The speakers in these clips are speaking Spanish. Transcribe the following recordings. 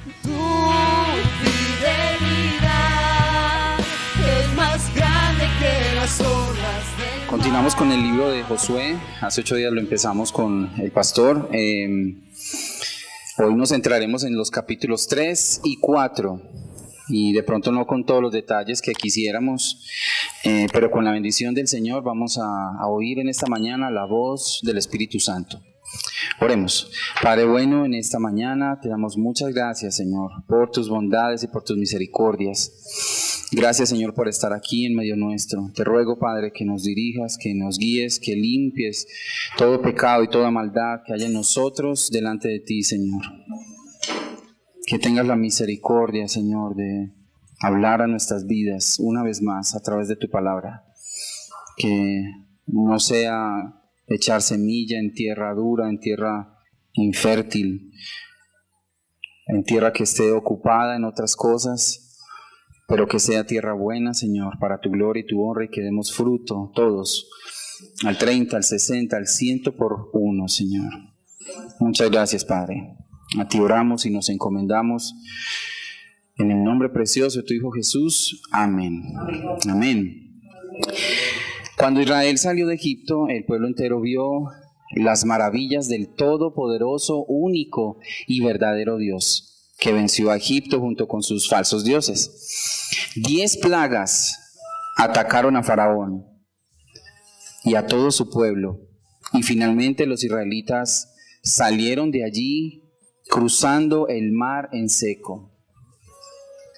Tu fidelidad es más grande que las olas del mar. Continuamos con el libro de Josué. Hace 8 días lo empezamos con el pastor. Hoy nos centraremos en los capítulos 3 y 4. Y de pronto no con todos los detalles que quisiéramos, pero con la bendición del Señor vamos a oír en esta mañana la voz del Espíritu Santo. Oremos. Padre bueno, en esta mañana te damos muchas gracias, Señor, por tus bondades y por tus misericordias. Gracias, Señor, por estar aquí en medio nuestro. Te ruego, Padre, que nos dirijas, que nos guíes, que limpies todo pecado y toda maldad que haya en nosotros delante de ti, Señor. Que tengas la misericordia, Señor, de hablar a nuestras vidas una vez más a través de tu palabra. Que no sea echar semilla en tierra dura, en tierra infértil, en tierra que esté ocupada en otras cosas, pero que sea tierra buena, Señor, para tu gloria y tu honra, y que demos fruto todos, al 30, al 60, al 100 por uno, Señor. Muchas gracias, Padre. A ti oramos y nos encomendamos en el nombre precioso de tu Hijo Jesús. Amén. Amén. Cuando Israel salió de Egipto, el pueblo entero vio las maravillas del todopoderoso, único y verdadero Dios, que venció a Egipto junto con sus falsos dioses. 10 plagas atacaron a Faraón y a todo su pueblo, y finalmente los israelitas salieron de allí cruzando el mar en seco.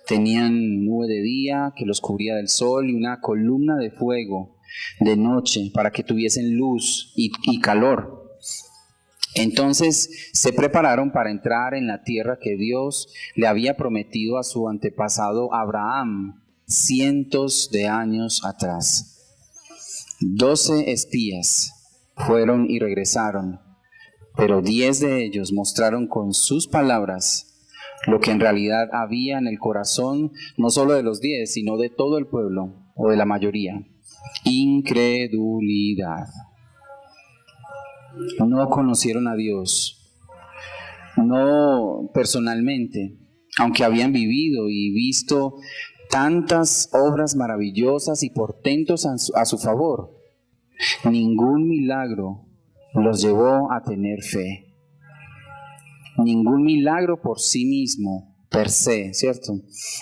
Tenían nube de día que los cubría del sol y una columna de fuego de noche para que tuviesen luz y calor. Entonces se prepararon para entrar en la tierra que Dios le había prometido a su antepasado Abraham cientos de años atrás. 12 espías fueron y regresaron, pero 10 de ellos mostraron con sus palabras lo que en realidad había en el corazón, no solo de los 10, sino de todo el pueblo, o de la mayoría: incredulidad. No conocieron a Dios, no personalmente, aunque habían vivido y visto tantas obras maravillosas y portentos a su favor. Ningún milagro los llevó a tener fe. Ningún milagro por sí mismo, per se, ¿cierto?,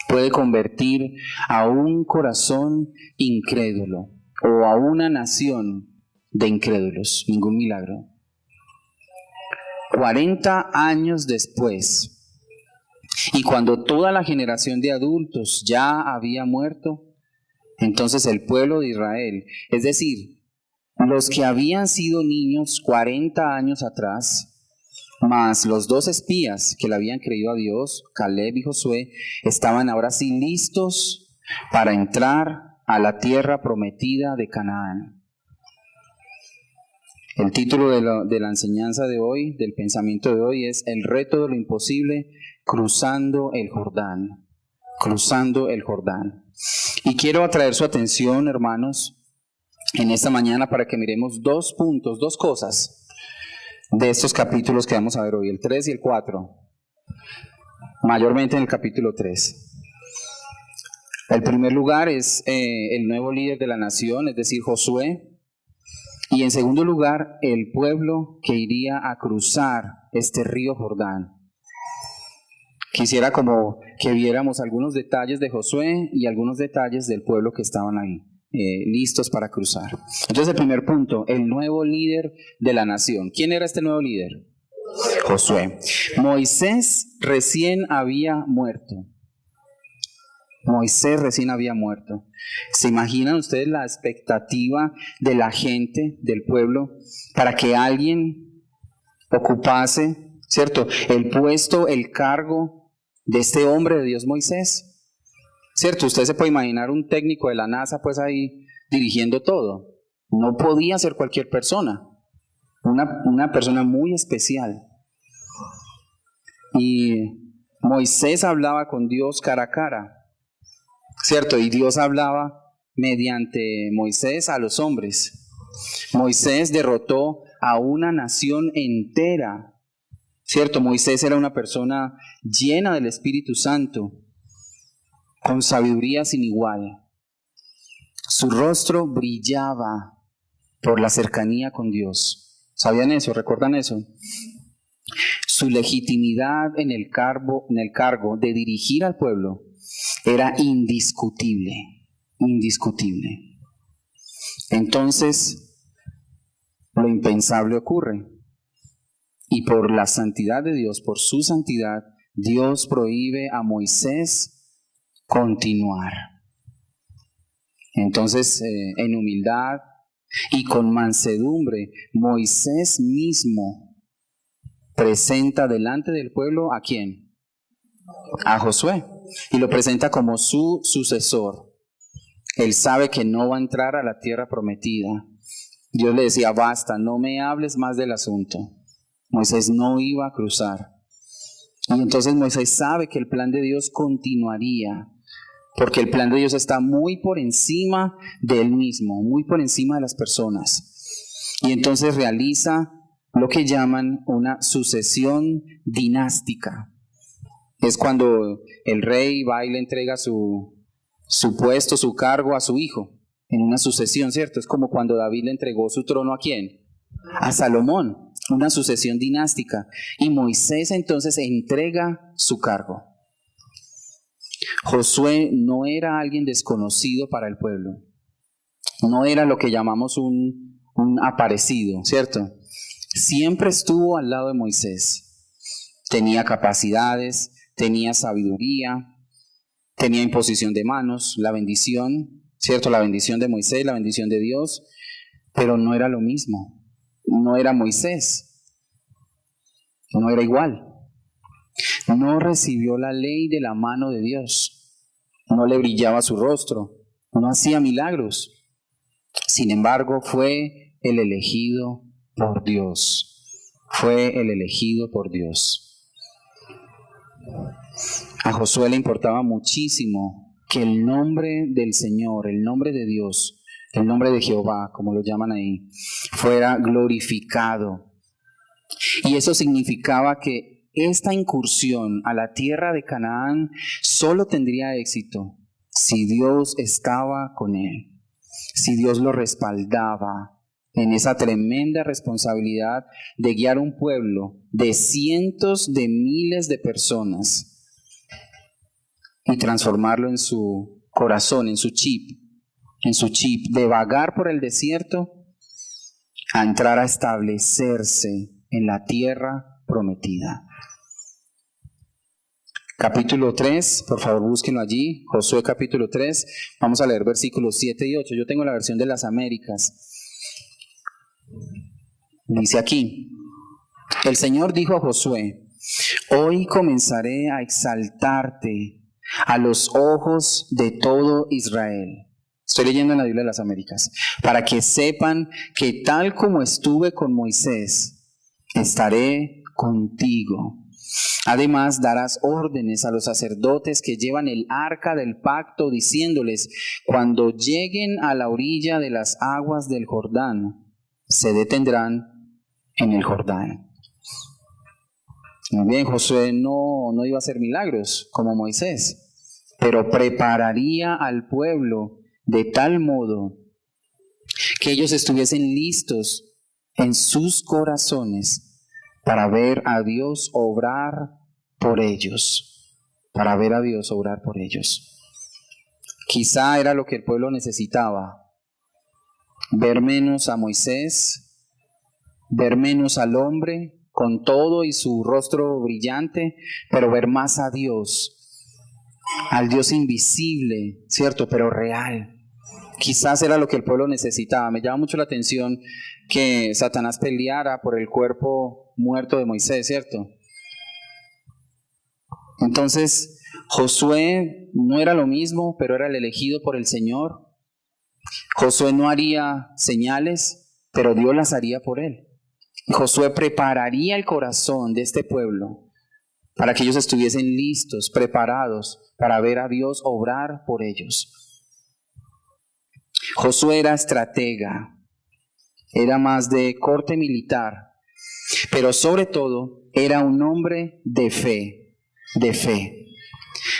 puede convertir a un corazón incrédulo o a una nación de incrédulos. Ningún milagro. 40 años después, y cuando toda la generación de adultos ya había muerto, entonces el pueblo de Israel, es decir, los que habían sido niños 40 años atrás, más los 2 espías que le habían creído a Dios, Caleb y Josué, estaban ahora sí listos para entrar a la tierra prometida de Canaán. El título de la enseñanza de hoy, del pensamiento de hoy, es El reto de lo imposible, cruzando el Jordán. Cruzando el Jordán. Y quiero atraer su atención, hermanos, en esta mañana para que miremos 2 puntos, 2 cosas de estos capítulos que vamos a ver hoy, el 3 y el 4, mayormente en el capítulo 3. El primer lugar es el nuevo líder de la nación, es decir, Josué, y en segundo lugar, el pueblo que iría a cruzar este río Jordán. Quisiera como que viéramos algunos detalles de Josué y algunos detalles del pueblo que estaban ahí, listos para cruzar. Entonces el primer punto, el nuevo líder de la nación. ¿Quién era este nuevo líder? Josué. Moisés recién había muerto. Moisés recién había muerto. ¿Se imaginan ustedes la expectativa de la gente, del pueblo, para que alguien ocupase, ¿cierto?, el puesto, el cargo de este hombre de Dios, Moisés? ¿Cierto? Usted se puede imaginar un técnico de la NASA pues ahí dirigiendo todo. No podía ser cualquier persona, una persona muy especial. Y Moisés hablaba con Dios cara a cara, ¿cierto? Y Dios hablaba mediante Moisés a los hombres. Moisés derrotó a una nación entera, ¿cierto? Moisés era una persona llena del Espíritu Santo, con sabiduría sin igual. Su rostro brillaba por la cercanía con Dios. ¿Sabían eso? ¿Recuerdan eso? Su legitimidad en el cargo de dirigir al pueblo era indiscutible, indiscutible. Entonces, lo impensable ocurre. Y por la santidad de Dios, por su santidad, Dios prohíbe a Moisés continuar. Entonces, en humildad y con mansedumbre, Moisés mismo presenta delante del pueblo ¿a quién? A Josué. Y lo presenta como su sucesor. Él sabe que no va a entrar a la tierra prometida. Dios le decía, basta, no me hables más del asunto. Moisés no iba a cruzar. Y entonces Moisés sabe que el plan de Dios continuaría, porque el plan de Dios está muy por encima de él mismo, muy por encima de las personas. Y entonces realiza lo que llaman una sucesión dinástica. Es cuando el rey va y le entrega su puesto, su cargo a su hijo, en una sucesión, ¿cierto? Es como cuando David le entregó su trono ¿a quién? A Salomón, una sucesión dinástica. Y Moisés entonces entrega su cargo. Josué no era alguien desconocido para el pueblo. No era lo que llamamos un aparecido, ¿cierto? Siempre estuvo al lado de Moisés. Tenía capacidades, tenía sabiduría, tenía imposición de manos, la bendición, ¿cierto? La bendición de Moisés, la bendición de Dios, pero no era lo mismo. No era Moisés. No era igual. No recibió la ley de la mano de Dios. No le brillaba su rostro. No hacía milagros. Sin embargo, fue el elegido por Dios. Fue el elegido por Dios. A Josué le importaba muchísimo que el nombre del Señor, el nombre de Dios, el nombre de Jehová, como lo llaman ahí, fuera glorificado. Y eso significaba que esta incursión a la tierra de Canaán solo tendría éxito si Dios estaba con él, si Dios lo respaldaba en esa tremenda responsabilidad de guiar un pueblo de cientos de miles de personas y transformarlo en su corazón, en su chip de vagar por el desierto a entrar a establecerse en la tierra prometida. Capítulo 3, por favor búsquenlo allí, Josué capítulo 3, vamos a leer versículos 7 y 8, yo tengo la versión de las Américas. Dice aquí, el Señor dijo a Josué, hoy comenzaré a exaltarte a los ojos de todo Israel. Estoy leyendo en la Biblia de las Américas. Para que sepan que tal como estuve con Moisés, estaré contigo. Además, darás órdenes a los sacerdotes que llevan el arca del pacto, diciéndoles, cuando lleguen a la orilla de las aguas del Jordán, se detendrán en el Jordán. Muy bien, Josué no iba a hacer milagros como Moisés, pero prepararía al pueblo de tal modo que ellos estuviesen listos en sus corazones para ver a Dios obrar por ellos, para ver a Dios obrar por ellos. Quizá era lo que el pueblo necesitaba, ver menos a Moisés, ver menos al hombre con todo y su rostro brillante, pero ver más a Dios, al Dios invisible, ¿cierto? Pero real. Quizás era lo que el pueblo necesitaba. Me llama mucho la atención que Satanás peleara por el cuerpo muerto de Moisés, ¿cierto? Entonces, Josué no era lo mismo, pero era el elegido por el Señor. Josué no haría señales, pero Dios las haría por él. Josué prepararía el corazón de este pueblo para que ellos estuviesen listos, preparados para ver a Dios obrar por ellos. Josué era estratega, era más de corte militar, pero sobre todo era un hombre de fe,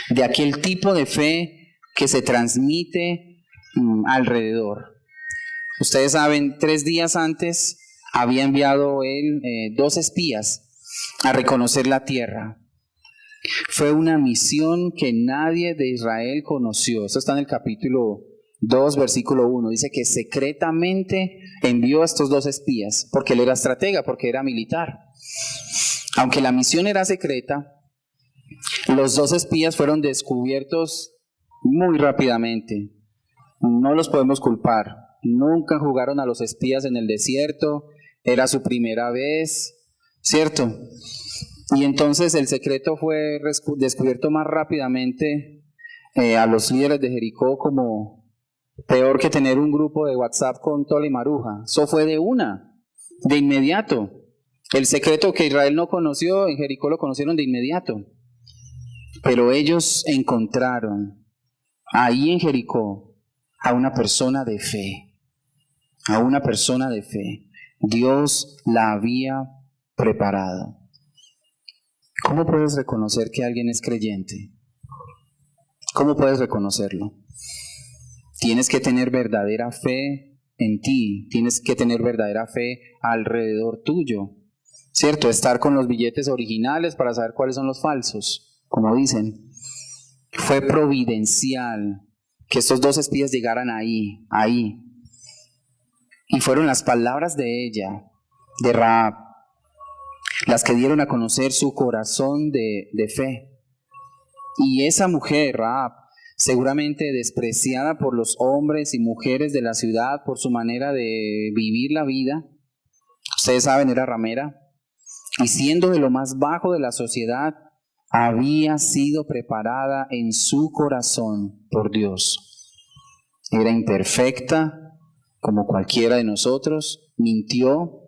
de aquel tipo de fe que se transmite alrededor. Ustedes saben, 3 días antes había enviado él 2 espías a reconocer la tierra. Fue una misión que nadie de Israel conoció. Eso está en el capítulo 2, versículo 1. Dice que secretamente envió a estos 2 espías, porque él era estratega, porque era militar. Aunque la misión era secreta, los 2 espías fueron descubiertos muy rápidamente. No los podemos culpar. Nunca jugaron a los espías en el desierto. Era su primera vez, ¿cierto? Y entonces el secreto fue descubierto más rápidamente a los líderes de Jericó, como peor que tener un grupo de WhatsApp con Tola y Maruja. Eso fue de inmediato. El secreto que Israel no conoció, en Jericó lo conocieron de inmediato. Pero ellos encontraron ahí en Jericó a una persona de fe. A una persona de fe. Dios la había preparado. ¿Cómo puedes reconocer que alguien es creyente? ¿Cómo puedes reconocerlo? Tienes que tener verdadera fe en ti, tienes que tener verdadera fe alrededor tuyo, ¿cierto? Estar con los billetes originales para saber cuáles son los falsos, como dicen. Fue providencial que estos 2 espías llegaran ahí. Y fueron las palabras de ella, de Rahab, las que dieron a conocer su corazón de fe. Y esa mujer, Rahab, seguramente despreciada por los hombres y mujeres de la ciudad por su manera de vivir la vida, ustedes saben, era ramera, y siendo de lo más bajo de la sociedad, había sido preparada en su corazón por Dios. Era imperfecta, como cualquiera de nosotros, mintió,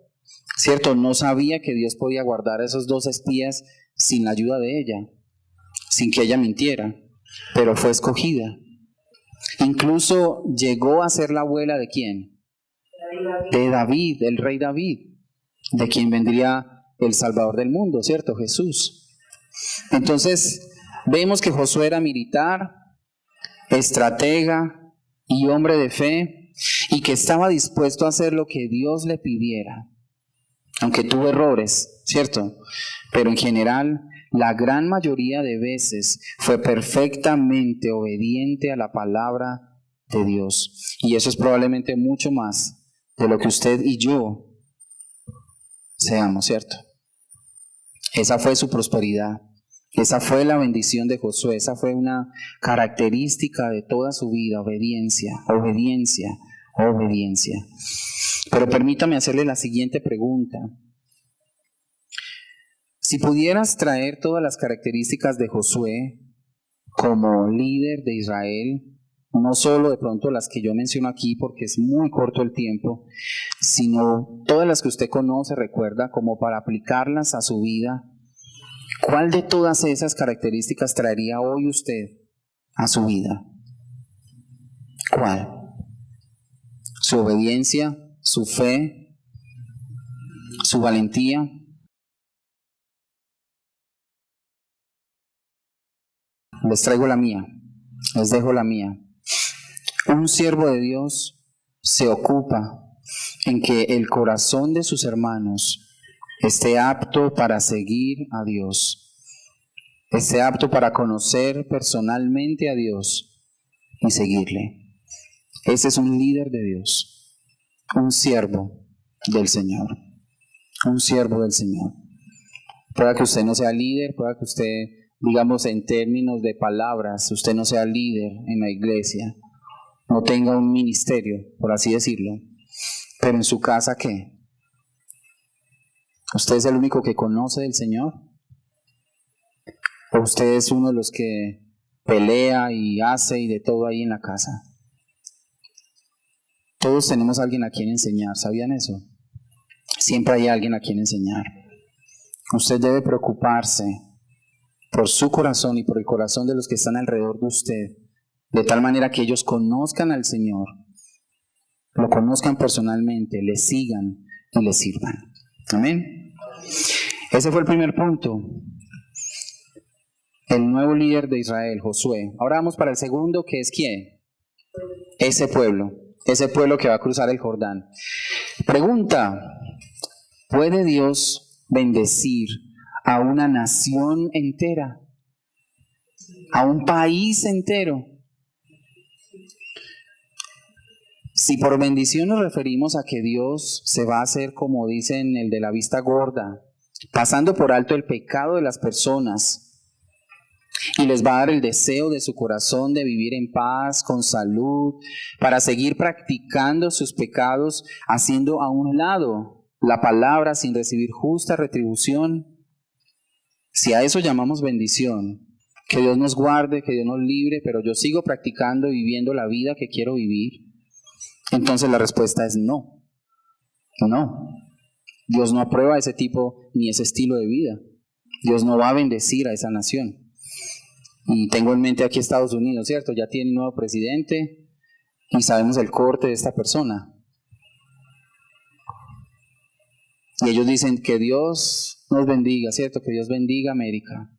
¿cierto? No sabía que Dios podía guardar a esos 2 espías sin la ayuda de ella, sin que ella mintiera, pero fue escogida. Incluso llegó a ser la abuela ¿de quién? De David, el rey David, de quien vendría el Salvador del mundo, ¿cierto? Jesús. Entonces, vemos que Josué era militar, estratega y hombre de fe, y que estaba dispuesto a hacer lo que Dios le pidiera, aunque tuvo errores, ¿cierto? Pero en general, la gran mayoría de veces fue perfectamente obediente a la palabra de Dios. Y eso es probablemente mucho más de lo que usted y yo seamos, ¿cierto? Esa fue su prosperidad. Esa fue la bendición de Josué. Esa fue una característica de toda su vida: obediencia, obediencia, obediencia. Pero permítame hacerle la siguiente pregunta. Si pudieras traer todas las características de Josué como líder de Israel, no solo de pronto las que yo menciono aquí porque es muy corto el tiempo, sino todas las que usted conoce, recuerda, como para aplicarlas a su vida, ¿cuál de todas esas características traería hoy usted a su vida? ¿Cuál? ¿Su obediencia, su fe, su valentía? Les traigo la mía, les dejo la mía. Un siervo de Dios se ocupa en que el corazón de sus hermanos esté apto para seguir a Dios, esté apto para conocer personalmente a Dios y seguirle. Ese es un líder de Dios, un siervo del Señor, un siervo del Señor. Pueda que usted no sea líder, pueda que usted, digamos en términos de palabras, usted no sea líder en la iglesia, no tenga un ministerio, por así decirlo, pero en su casa, ¿qué? ¿Usted es el único que conoce del Señor? ¿O usted es uno de los que pelea y hace y de todo ahí en la casa? Todos tenemos a alguien a quien enseñar, ¿sabían eso? Siempre hay alguien a quien enseñar. Usted debe preocuparse por su corazón y por el corazón de los que están alrededor de usted, de tal manera que ellos conozcan al Señor, lo conozcan personalmente, le sigan y le sirvan. Amén. Ese fue el primer punto. El nuevo líder de Israel, Josué. Ahora vamos para el segundo, que es ¿quién? Ese pueblo que va a cruzar el Jordán. Pregunta: ¿puede Dios bendecir a una nación entera? ¿A un país entero? Si por bendición nos referimos a que Dios se va a hacer, como dicen el de la vista gorda, pasando por alto el pecado de las personas, y les va a dar el deseo de su corazón de vivir en paz, con salud, para seguir practicando sus pecados, haciendo a un lado la palabra sin recibir justa retribución. Si a eso llamamos bendición, que Dios nos guarde, que Dios nos libre, pero yo sigo practicando y viviendo la vida que quiero vivir, entonces la respuesta es no. No. Dios no aprueba ese tipo ni ese estilo de vida. Dios no va a bendecir a esa nación. Y tengo en mente aquí Estados Unidos, ¿cierto? Ya tiene un nuevo presidente y sabemos el corte de esta persona. Y ellos dicen que Dios nos bendiga, ¿cierto? Que Dios bendiga a América.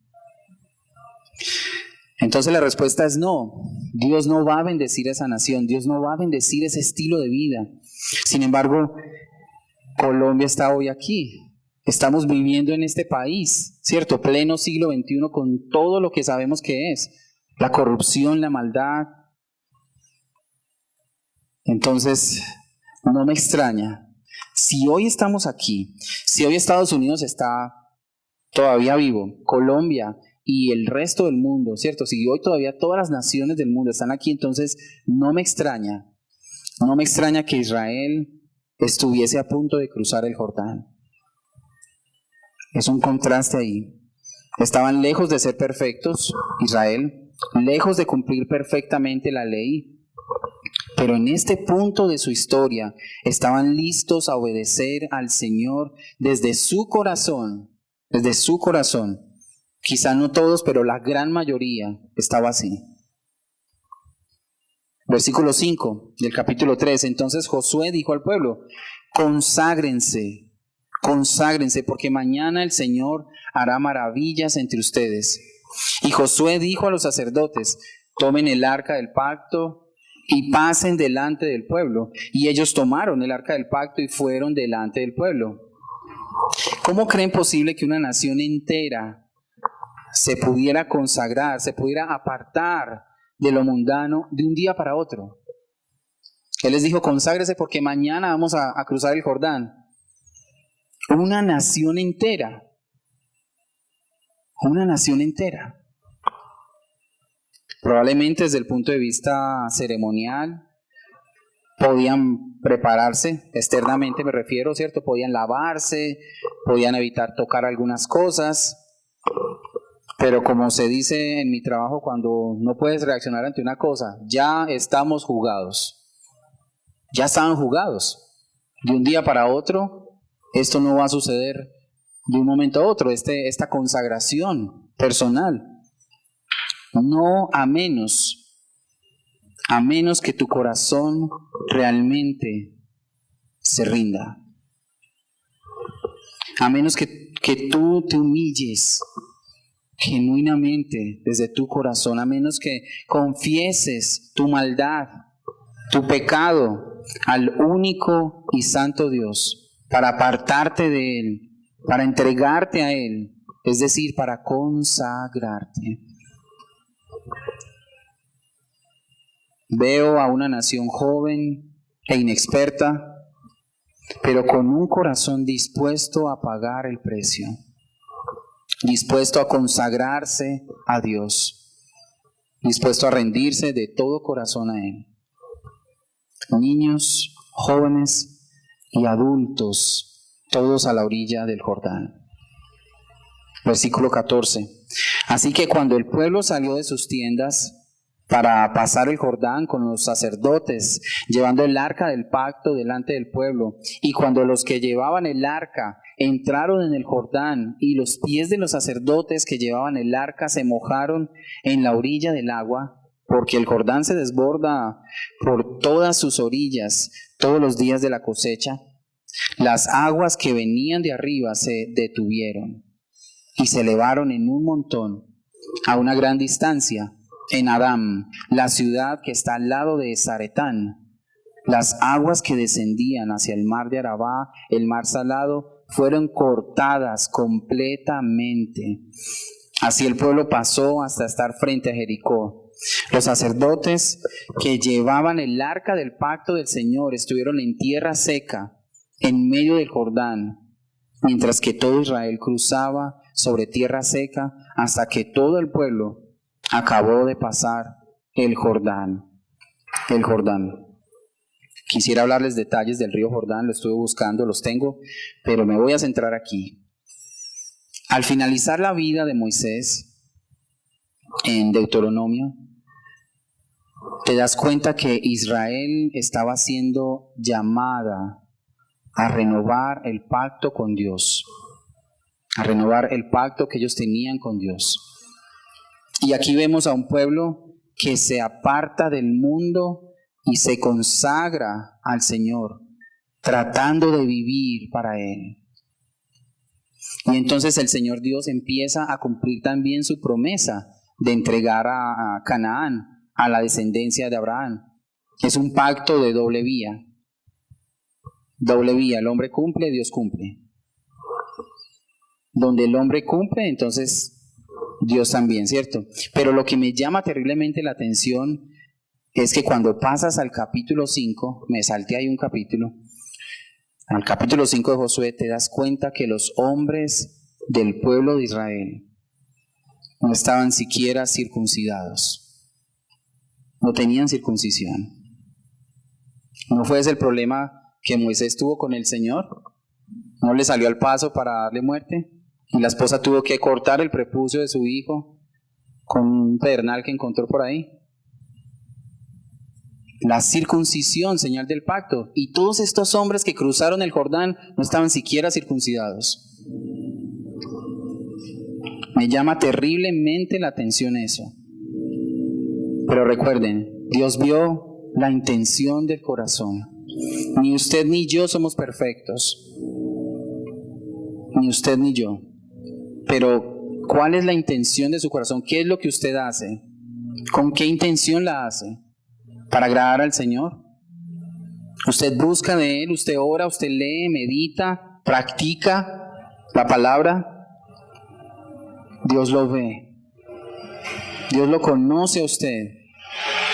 Entonces la respuesta es no. Dios no va a bendecir a esa nación. Dios no va a bendecir ese estilo de vida. Sin embargo, Colombia está hoy aquí. Estamos viviendo en este país, ¿cierto? Pleno siglo XXI, con todo lo que sabemos que es. La corrupción, la maldad. Entonces, no me extraña. Si hoy estamos aquí, si hoy Estados Unidos está todavía vivo, Colombia y el resto del mundo, ¿cierto? Si hoy todavía todas las naciones del mundo están aquí, entonces no me extraña que Israel estuviese a punto de cruzar el Jordán. Es un contraste ahí. Estaban lejos de ser perfectos, Israel, lejos de cumplir perfectamente la ley, pero en este punto de su historia estaban listos a obedecer al Señor desde su corazón, desde su corazón. Quizá no todos, pero la gran mayoría estaba así. Versículo 5 del capítulo 3. Entonces Josué dijo al pueblo: conságrense, porque mañana el Señor hará maravillas entre ustedes. Y Josué dijo a los sacerdotes: tomen el arca del pacto y pasen delante del pueblo. Y ellos tomaron el arca del pacto y fueron delante del pueblo. ¿Cómo creen posible que una nación entera se pudiera consagrar, se pudiera apartar de lo mundano de un día para otro? Él les dijo: conságrese porque mañana vamos a cruzar el Jordán. Una nación entera. Una nación entera. Probablemente desde el punto de vista ceremonial podían prepararse, externamente me refiero, ¿cierto? Podían lavarse, podían evitar tocar algunas cosas, pero como se dice en mi trabajo, cuando no puedes reaccionar ante una cosa, ya estamos jugados. Ya estaban jugados. De un día para otro, esto no va a suceder de un momento a otro, esta consagración personal. No, a menos que tu corazón realmente se rinda. A menos que tú te humilles genuinamente desde tu corazón, a menos que confieses tu maldad, tu pecado al único y santo Dios, para apartarte de Él, para entregarte a Él, es decir, para consagrarte. Veo a una nación joven e inexperta, pero con un corazón dispuesto a pagar el precio, dispuesto a consagrarse a Dios, dispuesto a rendirse de todo corazón a Él. Niños, jóvenes y adultos, todos a la orilla del Jordán. Versículo 14. Así que cuando el pueblo salió de sus tiendas para pasar el Jordán con los sacerdotes, llevando el arca del pacto delante del pueblo, y cuando los que llevaban el arca entraron en el Jordán, y los pies de los sacerdotes que llevaban el arca se mojaron en la orilla del agua, porque el Jordán se desborda por todas sus orillas todos los días de la cosecha. Las aguas que venían de arriba se detuvieron y se elevaron en un montón a una gran distancia en Adam, la ciudad que está al lado de Zaretán. Las aguas que descendían hacia el mar de Arabá, el mar salado, fueron cortadas completamente. Así el pueblo pasó hasta estar frente a Jericó. Los sacerdotes que llevaban el arca del pacto del Señor estuvieron en tierra seca, en medio del Jordán, mientras que todo Israel cruzaba sobre tierra seca hasta que todo el pueblo acabó de pasar el Jordán. El Jordán. Quisiera hablarles detalles del río Jordán, lo estuve buscando, los tengo, pero me voy a centrar aquí. Al finalizar la vida de Moisés en Deuteronomio, te das cuenta que Israel estaba siendo llamada a renovar el pacto con Dios, a renovar el pacto que ellos tenían con Dios. Y aquí vemos a un pueblo que se aparta del mundo y se consagra al Señor, tratando de vivir para Él. Y entonces el Señor Dios empieza a cumplir también su promesa de entregar a Canaán a la descendencia de Abraham. Es un pacto de doble vía. Doble vía, el hombre cumple, Dios cumple. Donde el hombre cumple, entonces Dios también, ¿cierto? Pero lo que me llama terriblemente la atención es que cuando pasas al capítulo 5, me salté ahí un capítulo, al capítulo 5 de Josué, te das cuenta que los hombres del pueblo de Israel no estaban siquiera circuncidados, no tenían circuncisión. ¿No fue ese el problema que Moisés tuvo con el Señor? ¿No le salió al paso para darle muerte? Y la esposa tuvo que cortar el prepucio de su hijo con un pedernal que encontró por ahí. La circuncisión, señal del pacto. Y todos estos hombres que cruzaron el Jordán no estaban siquiera circuncidados. Me llama terriblemente la atención eso. Pero recuerden, Dios vio la intención del corazón. Ni usted ni yo somos perfectos. Ni usted ni yo. Pero, ¿cuál es la intención de su corazón? ¿Qué es lo que usted hace? ¿Con qué intención la hace? ¿Para agradar al Señor? Usted busca de Él, usted ora, usted lee, medita, practica la palabra. Dios lo ve. Dios lo conoce a usted.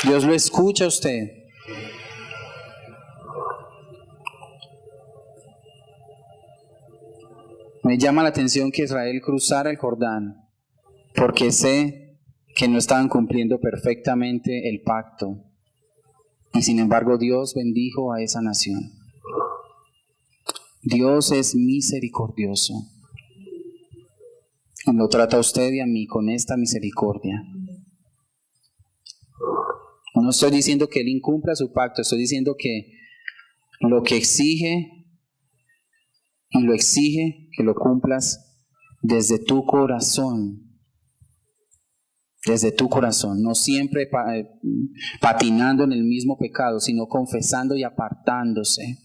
Dios lo escucha a usted. Me llama la atención que Israel cruzara el Jordán, porque sé que no estaban cumpliendo perfectamente el pacto. Y sin embargo Dios bendijo a esa nación. Dios es misericordioso. Y lo trata a usted y a mí con esta misericordia. No estoy diciendo que Él incumpla su pacto, estoy diciendo que lo que exige, y lo exige que lo cumplas desde tu corazón. Desde tu corazón, no siempre patinando en el mismo pecado, sino confesando y apartándose,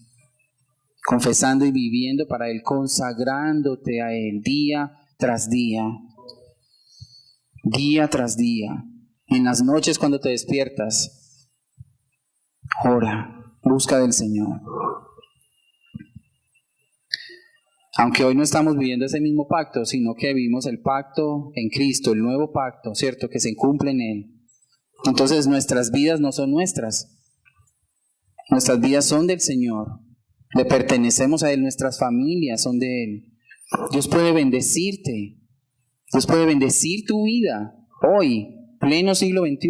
confesando y viviendo para Él, consagrándote a Él día tras día, día tras día. En las noches cuando te despiertas, ora, busca del Señor. Aunque hoy no estamos viviendo ese mismo pacto, sino que vivimos el pacto en Cristo, el nuevo pacto, ¿cierto? Que se cumple en Él. Entonces nuestras vidas no son nuestras. Nuestras vidas son del Señor. Le pertenecemos a Él, nuestras familias son de Él. Dios puede bendecirte. Dios puede bendecir tu vida hoy, pleno siglo XXI.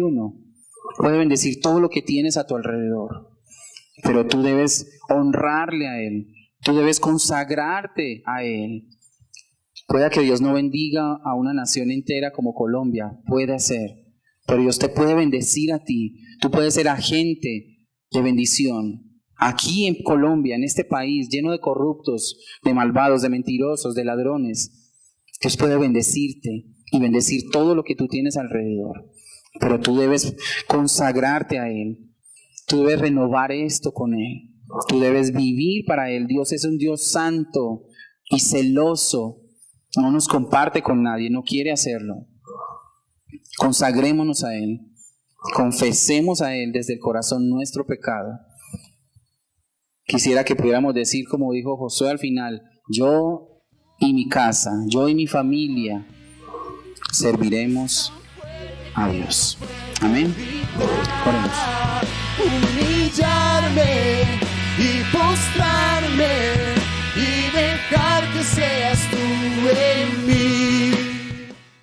Puede bendecir todo lo que tienes a tu alrededor. Pero tú debes honrarle a Él. Tú debes consagrarte a Él. Puede que Dios no bendiga a una nación entera como Colombia, puede ser, pero Dios te puede bendecir a ti. Tú puedes ser agente de bendición. Aquí en Colombia, en este país lleno de corruptos, de malvados, de mentirosos, de ladrones, Dios puede bendecirte y bendecir todo lo que tú tienes alrededor. Pero tú debes consagrarte a Él. Tú debes renovar esto con Él. Tú debes vivir para Él. Dios es un Dios santo y celoso. No nos comparte con nadie, no quiere hacerlo. Consagrémonos a Él. Confesemos a Él desde el corazón nuestro pecado. Quisiera que pudiéramos decir, como dijo Josué al final, yo y mi casa, yo y mi familia serviremos a Dios. Amén. Oremos. Humillarme y postrarme